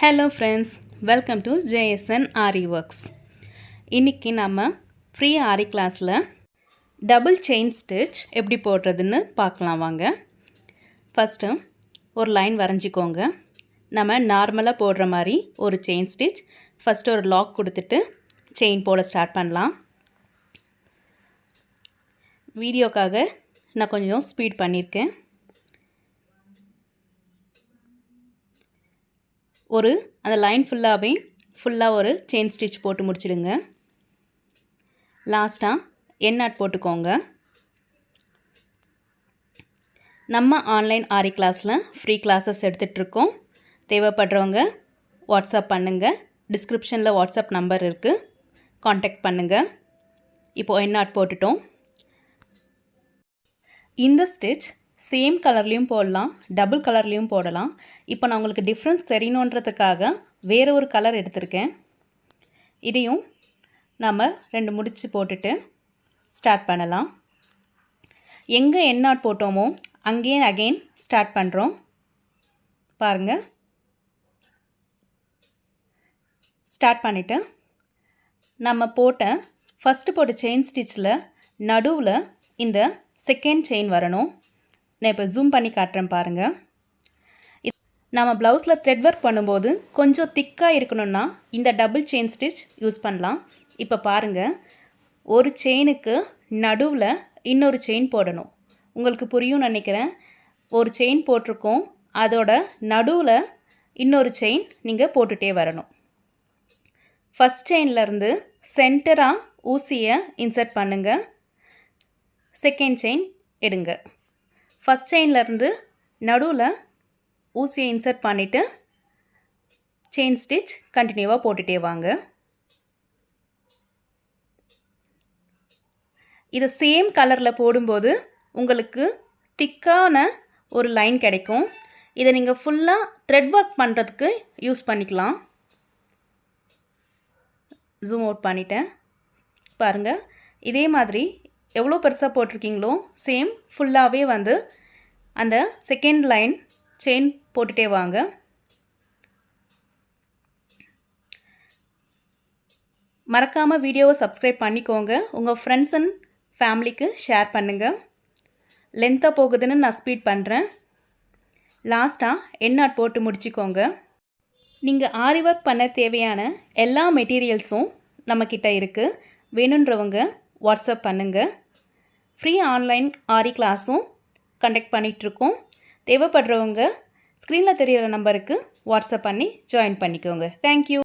Hello friends, welcome to JSN aari works. இன்றைக்கி நம்ம free ஆரி கிளாஸில் டபுள் செயின் ஸ்டிச் எப்படி போடுறதுன்னு பார்க்கலாம் வாங்க. ஃபஸ்ட்டு ஒரு லைன் வரைஞ்சிக்கோங்க. நம்ம நார்மலாக போடுற மாதிரி ஒரு செயின் ஸ்டிச். ஃபஸ்ட்டு ஒரு லாக் கொடுத்துட்டு செயின் போட ஸ்டார்ட் பண்ணலாம். வீடியோக்காக நான் கொஞ்சம் ஸ்பீட் பண்ணியிருக்கேன். அந்த லைன் ஃபுல்லாக ஒரு செயின் ஸ்டிச் போட்டு முடிச்சிடுங்க. லாஸ்ட்டாக என் நாட் போட்டுக்கோங்க. நம்ம ஆன்லைன் ஆரி கிளாஸில் ஃப்ரீ கிளாஸஸ் எடுத்துகிட்ருக்கோம். தேவைப்படுறவங்க வாட்ஸ்அப் பண்ணுங்கள். டிஸ்கிரிப்ஷனில் வாட்ஸ்அப் நம்பர் இருக்குது, காண்டாக்ட் பண்ணுங்கள். இப்போது என் நாட் போட்டுட்டோம். இந்த ஸ்டிச் சேம் கலர்லேயும் போடலாம், டபுள் கலர்லேயும் போடலாம். இப்போ நான் உங்களுக்கு டிஃப்ரென்ஸ் தெரியணுன்றதுக்காக வேறு ஒரு கலர் எடுத்திருக்கேன். இதையும் நம்ம 2 முடிச்சு போட்டுட்டு ஸ்டார்ட் பண்ணலாம். எங்கே என் நாட் போட்டோமோ அகெயின் ஸ்டார்ட் பண்ணுறோம். பாருங்கள், ஸ்டார்ட் பண்ணிவிட்டு நம்ம ஃபஸ்ட்டு போட்ட செயின் ஸ்டிச்சில் நடுவில் இந்த செகண்ட் செயின் வரணும். நான் இப்போ ஜூம் பண்ணி காட்டுறேன் பாருங்கள். நம்ம ப்ளவுஸில் த்ரெட் ஒர்க் பண்ணும்போது கொஞ்சம் திக்காக இருக்கணும்னா இந்த டபுள் செயின் ஸ்டிச் யூஸ் பண்ணலாம். இப்போ பாருங்கள், ஒரு செயினுக்கு நடுவில் இன்னொரு செயின் போடணும். உங்களுக்கு புரியும் நினைக்கிறேன். ஒரு செயின் போட்டிருக்கோம், அதோட நடுவில் இன்னொரு செயின் நீங்கள் போட்டுகிட்டே வரணும். ஃபஸ்ட் செயின்லேருந்து சென்டராக ஊசியை இன்சர்ட் பண்ணுங்கள். செகண்ட் செயின் எடுங்க. ஃபஸ்ட் செயின்லேருந்து நடுவில் ஊசியை இன்சர்ட் பண்ணிவிட்டு செயின் ஸ்டிச் கண்டினியூவாக போட்டுகிட்டே வாங்க. இது சேம் கலரில் போடும்போது உங்களுக்கு திக்கான ஒரு லைன் கிடைக்கும். இதை நீங்கள் ஃபுல்லாக த்ரெட் ஒர்க் பண்ணுறதுக்கு யூஸ் பண்ணிக்கலாம். ஜூம் அவுட் பண்ணிட்டேன் பாருங்கள். இதே மாதிரி எவ்வளோ பெருசாக போட்டிருக்கீங்களோ சேம் ஃபுல்லாகவே அந்த செகண்ட் லைன் செயின் போட்டுகிட்டே வாங்க. மறக்காமல் வீடியோவை சப்ஸ்கிரைப் பண்ணிக்கோங்க. உங்கள் ஃப்ரெண்ட்ஸ் அண்ட் ஃபேமிலிக்கு ஷேர் பண்ணுங்கள். லென்த்தாக போகுதுன்னு நான் ஸ்பீட் பண்ணுறேன். லாஸ்ட்டாக என் நாட் போட்டு முடிச்சுக்கோங்க. நீங்கள் ஆரி ஒர்க் பண்ண தேவையான எல்லா மெட்டீரியல்ஸும் நம்மக்கிட்ட இருக்குது. வேணுன்றவங்க வாட்ஸ்அப் பண்ணுங்கள். ஃப்ரீ ஆன்லைன் ஆரி கிளாஸும் கண்டக்ட் பண்ணிகிட்ருக்கோம். தேவைப்படுறவங்க ஸ்க்ரீனில் தெரிகிற நம்பருக்கு வாட்ஸ்அப் பண்ணி ஜாயின் பண்ணிக்கோங்க. தேங்க்யூ.